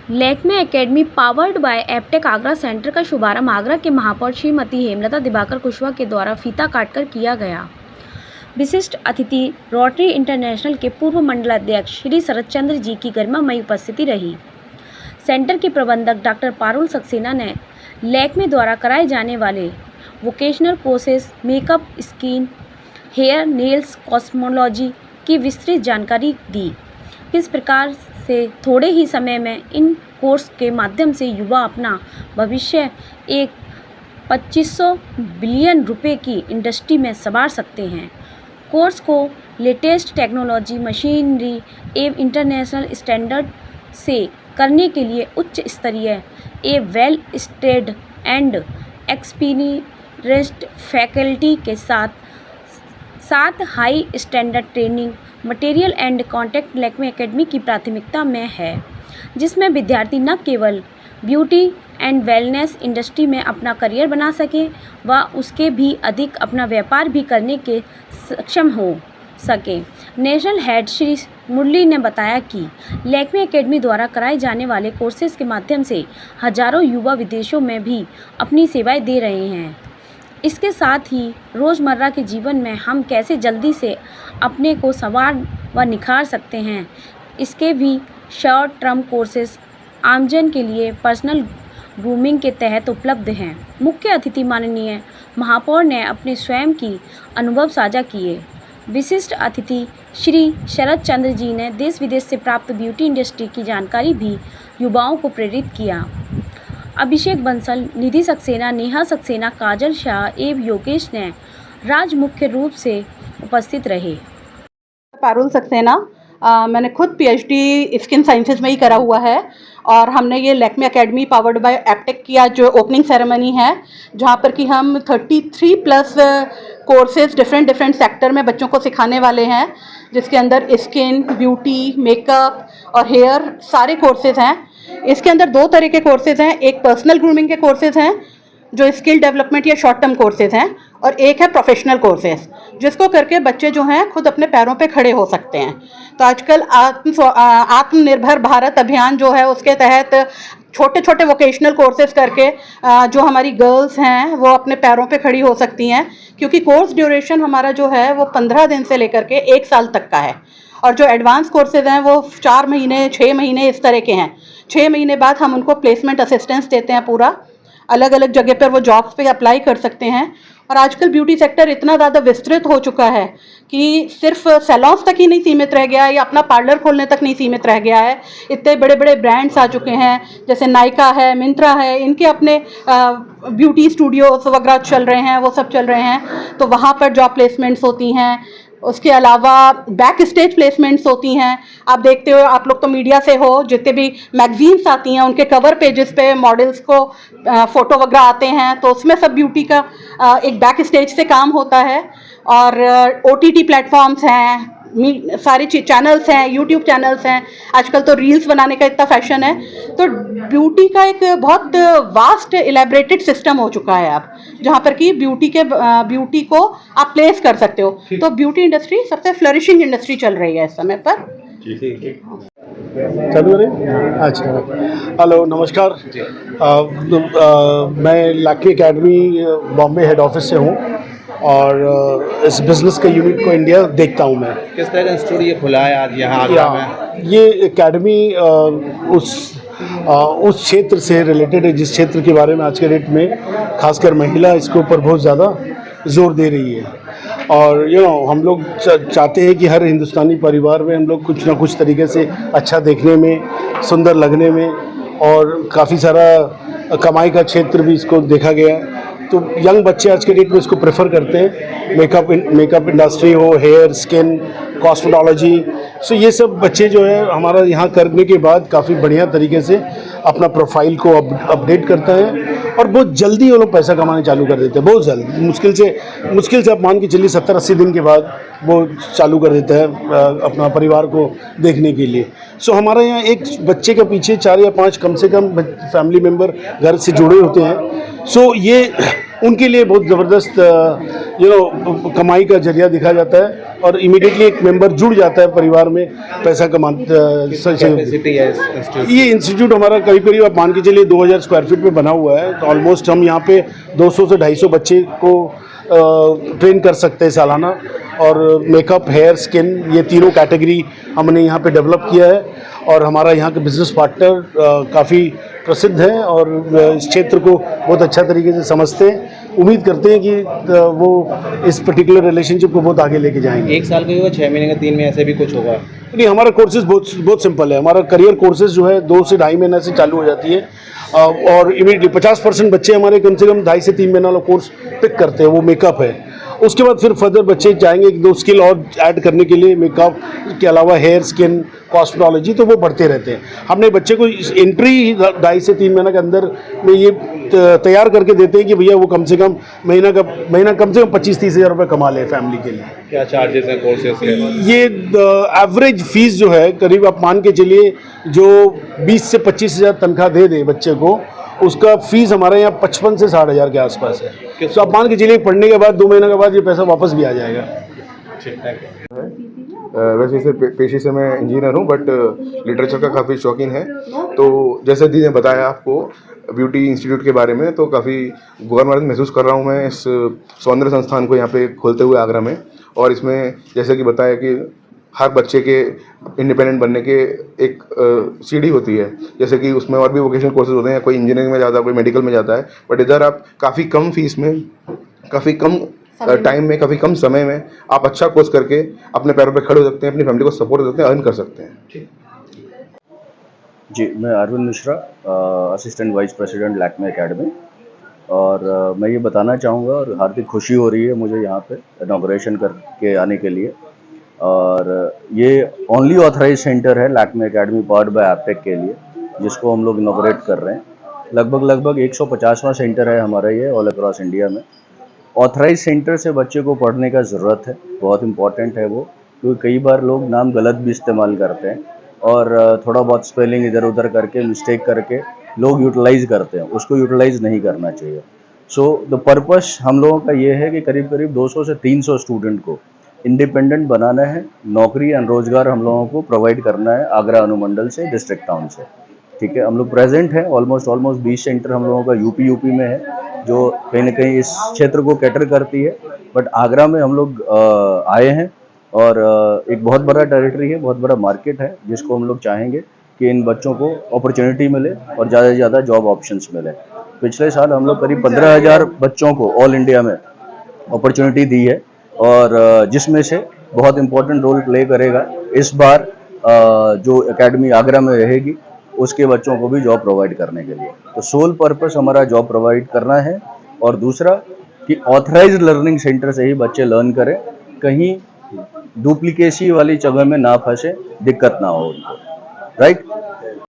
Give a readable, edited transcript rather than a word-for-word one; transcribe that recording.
Lakme academy powered by Aptech Agra centre का शुभारंभ आगरा के महापौर श्रीमती हेमलता दिवाकर कुशवाहा के द्वारा फीता काटकर किया गया। विशिष्ट अतिथि रोटरी इंटरनेशनल के पूर्व मंडलाध्यक्ष श्री शरद चंद्र जी की गरिमामयी उपस्थिति रही। सेंटर के प्रबंधक डॉक्टर पारुल सक्सेना ने लैक्मे द्वारा कराए जाने वाले vocational courses makeup, skin, hair, nails, cosmetology की विस्तृत जानकारी दी। किस प्रकार से थोड़े ही समय में इन कोर्स के माध्यम से युवा अपना भविष्य एक 2500 बिलियन रुपए की इंडस्ट्री में संवार सकते हैं। कोर्स को लेटेस्ट टेक्नोलॉजी, मशीनरी एवं इंटरनेशनल स्टैंडर्ड से करने के लिए उच्च स्तरीय well stead and experienced faculty के साथ high standard training material and contact Lakme academy की प्राथमिकता में है, जिसमें विद्यार्थी न केवल ब्यूटी एंड वेलनेस इंडस्ट्री में अपना करियर बना सके व उसके भी अधिक अपना व्यापार भी करने के सक्षम हो सके। नेशनल हेड श्री मुरली ने बताया कि लैक्मे एकेडमी द्वारा कराए जाने वाले कोर्सेज के माध्यम से हजारों युवा विदेशों में भी अपनी सेवाएं दे रहे हैं। इसके साथ ही रोज़मर्रा के जीवन में हम कैसे जल्दी से अपने को संवार व निखार सकते हैं, इसके भी शॉर्ट टर्म कोर्सेज आमजन के लिए पर्सनल ग्रूमिंग के तहत उपलब्ध हैं। मुख्य अतिथि माननीय महापौर ने अपने स्वयं की अनुभव साझा किए। विशिष्ट अतिथि श्री शरद चंद्र जी ने देश विदेश से प्राप्त ब्यूटी इंडस्ट्री की जानकारी भी युवाओं को प्रेरित किया। अभिषेक बंसल, निधि सक्सेना, नेहा सक्सेना, काजल शाह एवं योगेश ने राज मुख्य रूप से उपस्थित रहे। पारुल सक्सेना, मैंने खुद पीएचडी स्किन साइंसेज में ही करा हुआ है और हमने ये Lakme academy powered by Aptech किया जो ओपनिंग सेरेमनी है, जहाँ पर कि हम 33 प्लस कोर्सेज डिफरेंट सेक्टर में बच्चों को सिखाने वाले हैं, जिसके अंदर स्किन, ब्यूटी, मेकअप और हेयर सारे कोर्सेज हैं। इसके अंदर दो तरह के कोर्सेज हैं, एक पर्सनल ग्रूमिंग के कोर्सेज हैं जो स्किल डेवलपमेंट या शॉर्ट टर्म कोर्सेज हैं, और एक है प्रोफेशनल कोर्सेज जिसको करके बच्चे जो हैं खुद अपने पैरों पे खड़े हो सकते हैं। तो आजकल आत्मनिर्भर भारत अभियान जो है उसके तहत छोटे छोटे वोकेशनल कोर्सेज करके जो हमारी गर्ल्स हैं वो अपने पैरों पे खड़ी हो सकती हैं, क्योंकि कोर्स ड्यूरेशन हमारा जो है वो 15 दिन से लेकर के 1 साल तक का है, और जो एडवांस कोर्सेज हैं वो 4 महीने 6 महीने इस तरह के हैं। 6 महीने बाद हम उनको प्लेसमेंट असिस्टेंस देते हैं, पूरा अलग अलग जगह पर वो जॉब्स पे अप्लाई कर सकते हैं। और आजकल ब्यूटी सेक्टर इतना ज़्यादा विस्तृत हो चुका है कि सिर्फ सैलून्स तक ही नहीं सीमित रह गया है या अपना पार्लर खोलने तक नहीं सीमित रह गया है। इतने बड़े बड़े ब्रांड्स आ चुके हैं, जैसे नायका है, मिंत्रा है, इनके अपने ब्यूटी स्टूडियोज वगैरह चल रहे हैं, वो सब चल रहे हैं। तो वहाँ पर जॉब प्लेसमेंट्स होती हैं। उसके अलावा बैक स्टेज प्लेसमेंट्स होती हैं। आप देखते हो, आप लोग तो मीडिया से हो, जितने भी मैगजीन्स आती हैं उनके कवर पेजेस पे मॉडल्स को फ़ोटो वगैरह आते हैं, तो उसमें सब ब्यूटी का एक बैक स्टेज से काम होता है। और OTT प्लेटफॉर्म्स हैं, सारे चैनल्स हैं, यूट्यूब चैनल्स हैं, आजकल तो रील्स बनाने का इतना फैशन है। तो ब्यूटी का एक बहुत वास्ट इलेबरेटेड सिस्टम हो चुका है अब, जहाँ पर कि ब्यूटी को आप प्लेस कर सकते हो। तो ब्यूटी इंडस्ट्री सबसे फ्लरिशिंग इंडस्ट्री चल रही है इस समय पर। चलो रहे अच्छा, हेलो नमस्कार। मैं Lakme academy Bombay head office से हूँ और इस बिज़नेस के यूनिट को इंडिया देखता हूँ मैं। किस तरह का इंस्टीट्यूट ये खुला है आज यहाँ आगरा में? ये एकेडमी उस क्षेत्र से रिलेटेड है जिस क्षेत्र के बारे में आज के डेट में खासकर महिला इसके ऊपर बहुत ज़्यादा जोर दे रही है। और हम लोग चाहते हैं कि हर हिंदुस्तानी परिवार में हम लोग कुछ ना कुछ तरीके से अच्छा देखने में, सुंदर लगने में, और काफ़ी सारा कमाई का क्षेत्र भी इसको देखा गया है। तो यंग बच्चे आज के डेट में इसको प्रेफर करते हैं। मेकअप इंडस्ट्री हो, हेयर, स्किन, कॉस्मेटोलॉजी, सो ये सब बच्चे जो है हमारा यहाँ करने के बाद काफ़ी बढ़िया तरीके से अपना प्रोफाइल को अपडेट करता है और बहुत जल्दी वो लोग पैसा कमाने चालू कर देते हैं। बहुत जल्द, मुश्किल से आप मान के चलिए 70-80 दिन के बाद वो चालू कर देता है अपना परिवार को देखने के लिए। सो हमारे यहाँ एक बच्चे के पीछे 4 या 5 कम से कम फैमिली मेम्बर घर से जुड़े होते हैं। सो ये उनके लिए बहुत ज़बरदस्त कमाई का जरिया दिखा जाता है। और इमीडिएटली एक मेंबर जुड़ जाता है परिवार में, पैसा कमाते। कैपेसिटी है इस इंस्टीट्यूट ये इंस्टीट्यूट हमारा करीब करीब आप मान के चलिए 2000 स्क्वायर फीट में बना हुआ है। तो ऑलमोस्ट हम यहाँ पे 200 से 250 बच्चे को ट्रेन कर सकते हैं सालाना। और मेकअप, हेयर, स्किन, ये तीनों कैटेगरी हमने यहाँ पे डेवलप किया है। और हमारा यहाँ के बिजनेस पार्टनर काफ़ी प्रसिद्ध हैं और इस क्षेत्र को बहुत अच्छा तरीके से समझते हैं। उम्मीद करते हैं कि वो इस पर्टिकुलर रिलेशनशिप को बहुत आगे लेके जाएंगे। 1 साल का होगा, 6 महीने का, 3 में ऐसे भी कुछ होगा? नहीं, हमारा कोर्सेज बहुत सिंपल है। हमारा करियर कोर्सेज जो है 2 से 2.5 महीने से चालू हो जाती है। और इमीडिएटली 50% बच्चे हमारे कम से कम 2.5 से 3 महीना वाला कोर्स पिक करते हैं, वो मेकअप है। उसके बाद फिर फर्दर बच्चे चाहेंगे कि 2 स्किल और ऐड करने के लिए, मेकअप के अलावा हेयर, स्किन, कॉस्मेटोलॉजी, तो वो बढ़ते रहते हैं। हमने बच्चे को एंट्री 2.5 से 3 महीने के अंदर में ये तैयार करके देते हैं कि भैया वो कम से कम महीना कम से कम 25-30 हज़ार रुपये कमा ले फैमिली के लिए। क्या चार्जेस हैं कोर्सेज के? ये एवरेज फीस जो है करीब आप मान के चलिए जो 20 से 25 हज़ार तनख्वाह दे बच्चे को, उसका फीस हमारे यहाँ 55 से 60 हज़ार के आसपास है। तो आप मान के चलिए पढ़ने के बाद 2 महीने के बाद ये पैसा वापस भी आ जाएगा। वैसे से पेशे से मैं इंजीनियर हूँ, बट लिटरेचर का काफ़ी शौकीन है। तो जैसे दी ने बताया आपको ब्यूटी इंस्टीट्यूट के बारे में, तो काफ़ी गौरव महसूस कर रहा हूँ मैं इस सौंदर्य संस्थान को यहाँ पे खोलते हुए आगरा में। और इसमें जैसे कि बताया कि हर बच्चे के इंडिपेंडेंट बनने के एक सीढ़ी होती है। जैसे कि उसमें और भी वोकेशनल कोर्सेज होते हैं, कोई इंजीनियरिंग में जाता है, कोई मेडिकल में जाता है, बट इधर आप काफ़ी कम फीस में, काफ़ी कम टाइम में, काफ़ी कम समय में आप अच्छा कोर्स करके अपने पैरों पे खड़े हो सकते हैं, अपनी फैमिली को सपोर्ट कर सकते हैं, अर्न कर सकते हैं। जी, मैं Arvind Mishra, assistant vice president Lakme academy. और मैं ये बताना चाहूँगा, और हार्दिक खुशी हो रही है मुझे यहाँ पे इनॉग्रेशन करके आने के लिए। और ये ओनली ऑथराइज सेंटर है Lakme academy powered by Aptech के लिए, जिसको हम लोग इनॉग्रेट कर रहे हैं। लगभग 150वां सेंटर है हमारा ये ऑल अक्रॉस इंडिया में। ऑथराइज सेंटर से बच्चे को पढ़ने का ज़रूरत है, बहुत इंपॉर्टेंट है वो, क्योंकि कई बार लोग नाम गलत भी इस्तेमाल करते हैं और थोड़ा बहुत स्पेलिंग इधर उधर करके, मिस्टेक करके लोग यूटिलाइज़ करते हैं, उसको यूटिलाइज़ नहीं करना चाहिए। सो द पर्पस हम लोगों का ये है कि करीब 200 से 300 स्टूडेंट को इंडिपेंडेंट बनाना है, नौकरी एंड रोज़गार हम लोगों को प्रोवाइड करना है आगरा अनुमंडल से, डिस्ट्रिक्ट टाउन से। ठीक है, हम लोग प्रेजेंट हैं, ऑलमोस्ट 20 सेंटर हम लोगों का यूपी में है, जो कहीं ना कहीं इस क्षेत्र को कैटर करती है। बट आगरा में हम लोग आए हैं और एक बहुत बड़ा टेरिटरी है, बहुत बड़ा मार्केट है, जिसको हम लोग चाहेंगे कि इन बच्चों को अपॉर्चुनिटी मिले और ज़्यादा से ज़्यादा जॉब ऑप्शंस मिले। पिछले साल हम लोग करीब 15,000 बच्चों को ऑल इंडिया में अपॉर्चुनिटी दी है, और जिसमें से बहुत इम्पोर्टेंट रोल प्ले करेगा इस बार जो एकेडमी आगरा में रहेगी, उसके बच्चों को भी जॉब प्रोवाइड करने के लिए। तो सोल पर्पस हमारा जॉब प्रोवाइड करना है, और दूसरा कि ऑथराइज्ड लर्निंग सेंटर से ही बच्चे लर्न करें, कहीं डुप्लीकेसी वाली जगह में ना फंसे, दिक्कत ना हो उनको, राइट।